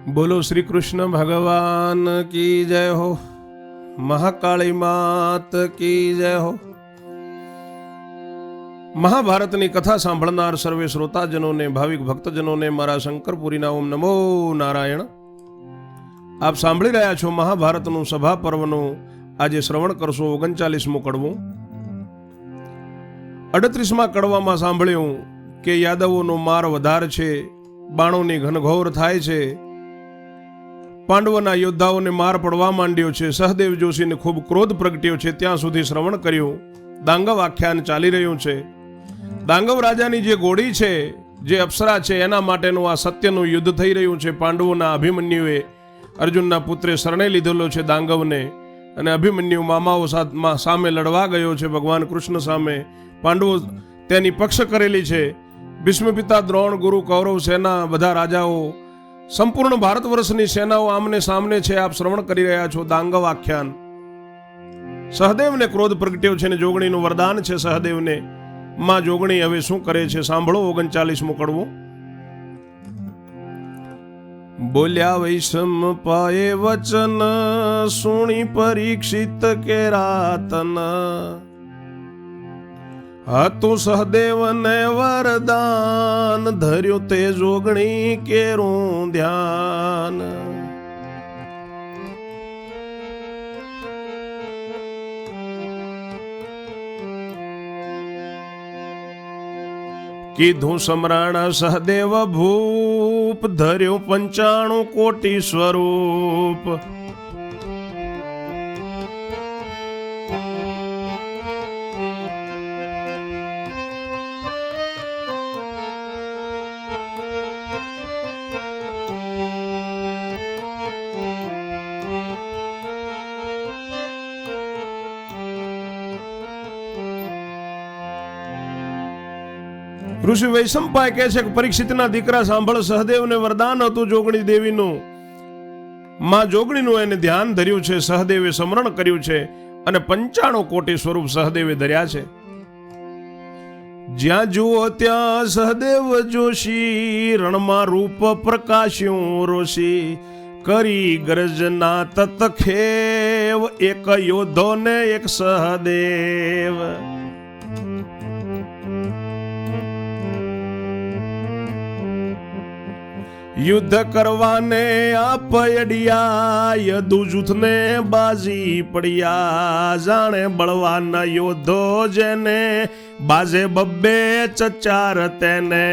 બોલો શ્રી કૃષ્ણ ભગવાન કી જય હો, મહાકાળી માત કી જય હો. મહાભારતની કથા સાંભળનાર સર્વે શ્રોતાજનોને, ભાવિક ભક્તજનોને મારા શંકરપુરીના ઓમ નમો નારાયણ. આપ સાંભળી રહ્યા છો મહાભારતનું સભા પર્વનું આજે શ્રવણ કરશો 39મું કડવું. 38મા કડવામાં સાંભળ્યું કે યાદવોનો માર વધાર છે, બાણોની ઘનઘોર થાય છે, પાંડવોના યોદ્ધાઓને માર પડવા માંડ્યો છે. સહદેવ જોશીને ખૂબ ક્રોધ પ્રગટ્યો છે. ત્યાં સુધી શ્રવણ કર્યું. દાંગવ આખ્યાન ચાલી રહ્યું છે. દાંગવ રાજાની જે ઘોડી છે, જે અપ્સરા છે, એના માટેનું આ સત્યનું યુદ્ધ થઈ રહ્યું છે. પાંડવોના અભિમન્યુએ અર્જુનના પુત્રે શરણે લીધેલો છે દાંગવને, અને અભિમન્યુ મામાઓ સામે લડવા ગયો છે, ભગવાન કૃષ્ણ સામે. પાંડવો તેની પક્ષ કરેલી છે. ભીષ્મ પિતા, દ્રોણ, ગુરુ, કૌરવ સેના, બધા રાજાઓ, સંપૂર્ણ ભારત વર્ષની સેનાઓ આમને સામને છે. આપ શ્રવણ કરી રહ્યા છો દાંગવ આખ્યાન. સહદેવને ક્રોધ પ્રગટ્યો છે ને જોગણીનું વરદાન છે સહદેવને. માં જોગણી હવે શું કરે છે સાંભળો. 39મું કડવું. બોલ્યા વૈષમ પાએ વચન, સુણી પરીક્ષિત કે રાતન. હતું સહદેવને વરદાન, ધર્યું તે જોગણી કેરું ધ્યાન. કીધું સમરાણા સહદેવ ભૂપ, ધર્યું 95 કોટી સ્વરૂપ. ઋષિ વૈશંપાય કહે છે કે પરીક્ષિતના દીકરા સાંભળ, સહદેવને વરદાન હતું જોગણી દેવીનું. માં જોગણીનું એને ધ્યાન ધર્યું છે, સહદેવે સમરણ કર્યું છે, અને 95 કોટી સ્વરૂપ સહદેવે ધર્યા છે. જ્યાં જુઓ ત્યાં સહદેવ જોશી, રણમાં રૂપ પ્રકાશ્યું રોશી. કરી ગર્જના તતખેવ, એક યોદ્ધો ને એક સહદેવ. યુદ્ધ કરવાને આ પયડિયા, યદુ જૂથને બાજી પડ્યા. જાણે બળવાના યોદ્ધો જેને, બાજે બબ્બે ચચાર તેને.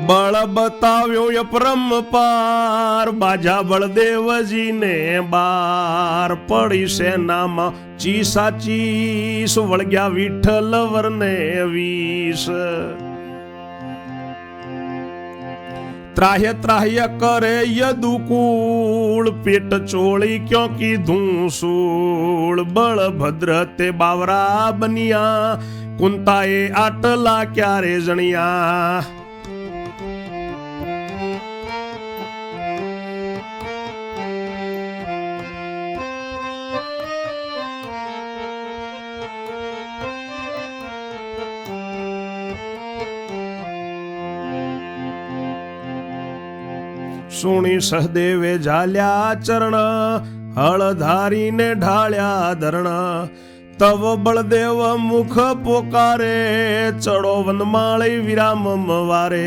બળ બતાવ્યો અપરંપાર, બાજા બળદેવજીને બાર. પડી સેનામાં ચીસા ચીસ, વળગ્યા વિઠ્ઠલ વરને 20. ત્રાહ્ય ત્રાહ્ય કરે યદુકુળ, પેટ ચોળી ક્યો કીધું સૂળ. બળભદ્ર તે બાવરા બન્યા, કુંતાએ આટલા ક્યારે જણ્યા. સુણી સહદેવે ઝાલ્યા ચરણ, હળધારીને ઢાળ્યા ધરણ. તવ બળદેવ મુખ પોકારે, ચડો વનમાળી વિરામ વારે.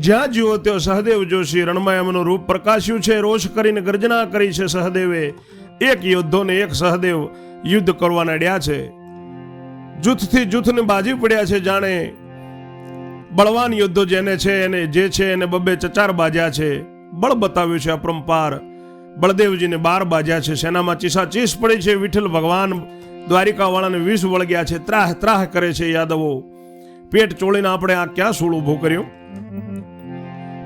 જ્યાં જુઓ ત્યાં સહદેવ જોશી, રણમાં એમનું રૂપ પ્રકાશ્યું છે. રોષ કરીને ગર્જના કરી છે સહદેવે. એક યોદ્ધો ને એક સહદેવ યુદ્ધ કરવાના અડ્યા છે. જૂથથી જૂથને બાજી પડ્યા છે. જાણે બળવાન યોદ્ધો જેને છે એને જે છે એને બબ્બે ચચાર બાજ્યા છે. બળ બતાવ્યું છે અપરંપાર. બળદેવજીને 12 બાજ્યા છે, સેનામાં ચીસાચીસ પડી છે. વિઠ્ઠલ ભગવાન દ્વારિકા વાળાને વિષ વળગ્યા છે, ત્રાહ ત્રાહ કરે છે. યાદવો પેટ ચોળીને આપણે આ ક્યાં સૂળ ઊભું કર્યું?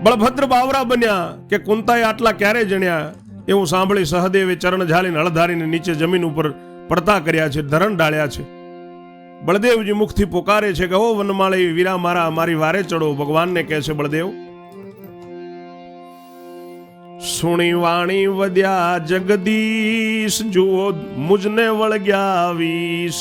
બળભદ્ર બાવરા બન્યા કે કુંતાએ આટલા ક્યારે જણ્યા એવું સાંભળી સહદેવે ચરણ ઝાલીને હળધારીને નીચે જમીન ઉપર પડતા કર્યા છે, ધરણ ડાળ્યા છે. બળદેવજી મુખથી પોકારે છે કે ઓ વનમાળી વીરા મારા, મારી વારે ચડો. ભગવાનને કહે છે બળદેવ, સુણી વાણી વધ્યા જગદીશ, જુઓ મુજને વળગ્યા વીસ.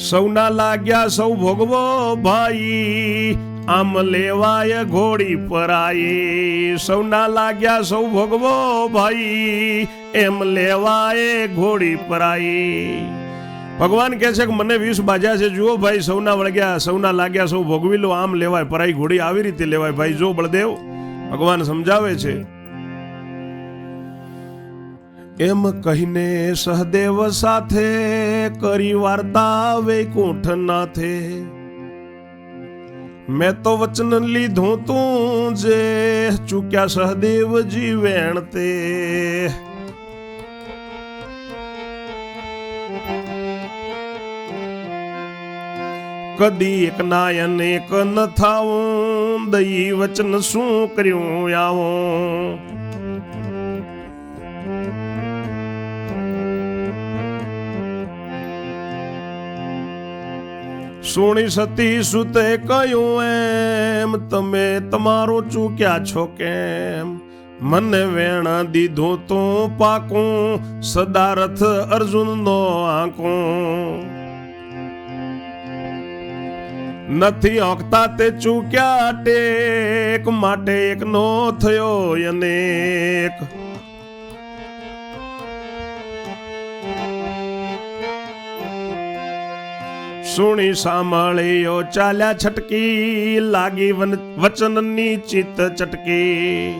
સૌના લાગ્યા સૌ ભોગવો ભાઈ, આમ લેવાય ઘોડી પરાઈ. સૌના લાગ્યા સૌ ભોગવો ભાઈ, એમ લેવાય ઘોડી પરાઈ. ભગવાન કહે છે કે મને 20 બાજ્યા છે, જુઓ ભાઈ સૌના વળગ્યા સૌના લાગ્યા સૌ ભોગવી લો, આમ લેવાય પરાઈ ઘોડી આવી રીતે લેવાય. ભાઈ જો બળદેવ ભગવાન સમજાવે છે. એમ કહીને સહદેવ સાથે કરી વાર્તા વૈકુંઠ નાથે. મેં તો વચન લીધું તું જે ચૂક્યા સહદેવજી વેણતે. કદી એક નાયન એક ન થાવું, દઈ વચન શું કર્યું આવું. સુણી સતી સુતે કહ્યું એમ, તમે તમારું ચૂક્યા છો કેમ. મને વેણ દીધું તું પાકું, સદારથ અર્જુનનો આંકું. નથી ઓંકતા તે ચૂક્યા ટેક, માટે એકનો થયો અનેક. સુણી સાંભળ્યો ચાલ્યા છટકી, લાગી વચનની ચિત્ત ચટકી.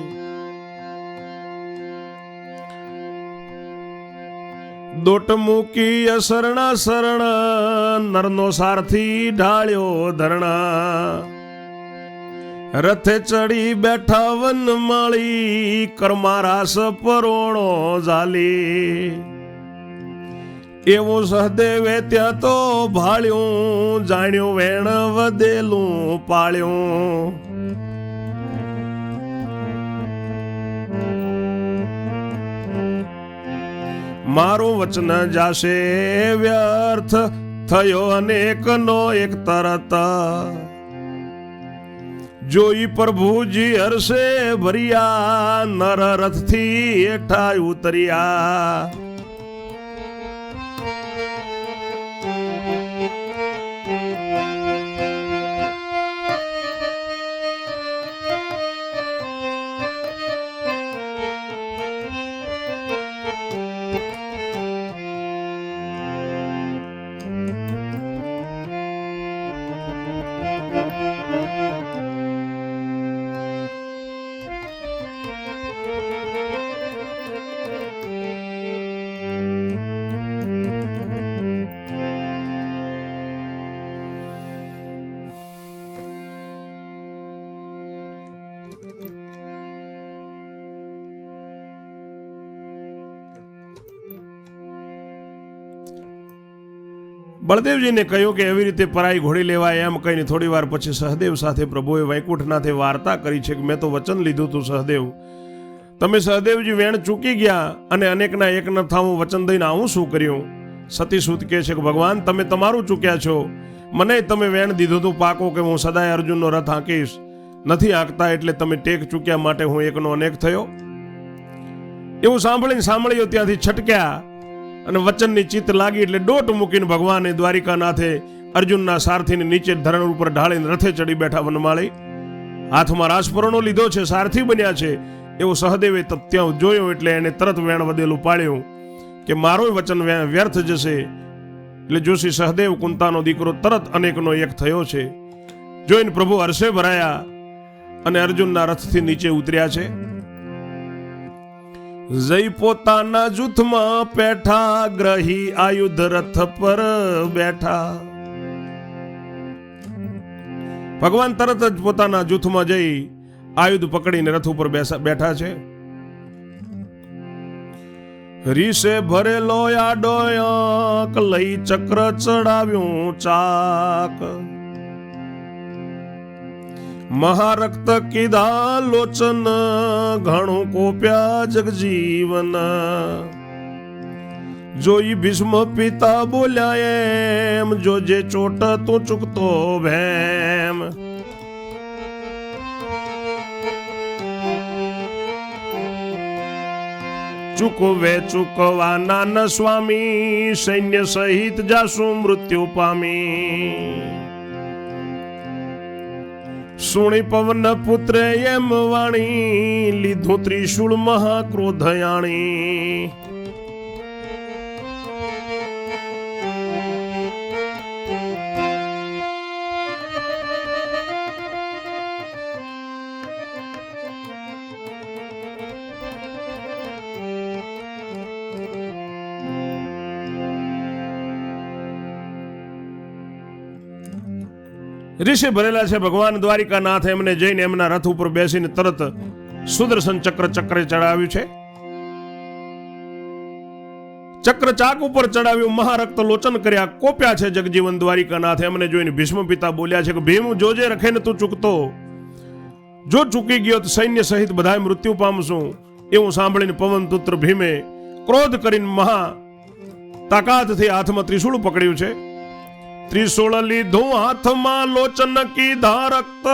દોટ મૂકી અસરણા શરણ, નરનો સારથી ઢાળ્યો ધરણા. રથે ચડી બેઠા વનમાળી, કર્મારાસ પરોણો ઝાલી. એવું સહદેવે ત્યાં તો ભાળ્યું, જાણ્યું વેણ વધેલું પાળ્યું. મારું વચન જાશે વ્યર્થ, થયો અનેકનો એક તરત. જોઈ પ્રભુજી હર્ષે ભર્યા, નર રથથી હેઠા ઉતર્યા. બળદેવજીને કહ્યું કે એવી રીતે પરાઈ ઘોડી લેવાય એમ કહીને થોડી વાર પછી સહદેવ સાથે પ્રભુએ વૈકુંઠનાથે વાર્તા કરી છે કે મેં તો વચન લીધું તું સહદેવ, તમે સહદેવજી વેણ ચૂકી ગયા અને અનેકના એક ન થાવું વચન દઈને આવું શું કર્યું. સતીસૂત કહે છે કે ભગવાન તમે તમારું ચૂક્યા છો, મને તમે વેણ દીધું તું પાકો કે હું સદાય અર્જુનનો રથ હાંકીશ. નથી હાંકતા એટલે તમે ટેક ચૂક્યા માટે હું એકનો અનેક થયો. એવું સાંભળ્યો ત્યાંથી છટક્યા અને વચનની ચિત્ત લાગી એટલે ડોટ મૂકીને ભગવાને દ્વારિકાનાથે અર્જુનના સારથીને નીચે ધરણ ઉપર ઢાળીને રથે ચડી બેઠા વનમાળી. હાથમાં રાજપરણો લીધો છે, સારથી બન્યા છે. એવું સહદેવે ત્યાં જોયું એટલે એને તરત વેણ વધેલું પાડ્યું કે મારો વચન વ્યર્થ જશે. એટલે જોશી સહદેવ કુંતાનો દીકરો તરત અનેકનો એક થયો છે. જોઈને પ્રભુ હર્ષે ભરાયા અને અર્જુનના રથથી નીચે ઉતર્યા છે. જઈ પોતાના જૂથમાં પેઠા, ગ્રહી આયુધ રથ પર બેઠા. ભગવાન તરત જ પોતાના જૂથમાં જઈ આયુધ પકડીને રથ ઉપર બેઠા છે. રીસે ભરેલો આડો આંક લઈ ચક્ર ચડાવ્યું ચાક. મહારક્ત કીધા લોચન ઘણું કોપ્યા જગજીવન. જોઈ ભીષ્મ પિતા બોલ્યા એમ જોજે ચોટ તું ચૂકતો ભેમ. ચૂકવે ચૂકવાના ન સ્વામી સૈન્ય સહિત જાસુ મૃત્યુ પામી. સુણી પવન પુત્રે એમ વાણી લીધું ત્રિશૂળ મહાક્રોધયાણી. ઋષિ ભરેલા છે ભગવાન દ્વારિકાનાથ. એમને જઈને એમના રથ ઉપર બેસીને તરત સુદર્શન ચક્ર ચક્રે ચડાવ્યું છે. ચક્ર ચાક ઉપર ચડાવ્યું, મહારક્ત લોચન કર્યા, કોપ્યા છે જગજીવન દ્વારિકાનાથ. એમને જોઈને ભીષ્મ પિતા બોલ્યા છે કે ભીમ જોજે રખે ને તું ચૂકતો. જો ચૂકી ગયો તો સૈન્ય સહિત બધાય મૃત્યુ પામશું. એવું સાંભળીને પવનપુત્ર ભીમે ક્રોધ કરીને મહા તાકાતથી હાથમાં ત્રિશૂળ પકડ્યું છે. ત્રિશૂળ લીધું હાથમાં લોચન કીધા રક્ત.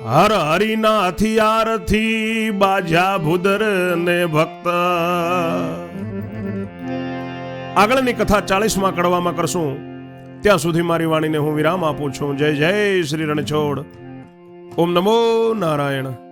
હર હરિના હથિયારથી બાજા ભૂદર ને ભક્ત. આગળની કથા 40મા કડવામાં કરશું. ત્યાં સુધી મારી વાણીને હું વિરામ આપું છું. જય જય શ્રી રણછોડ. ઓમ નમો નારાયણ.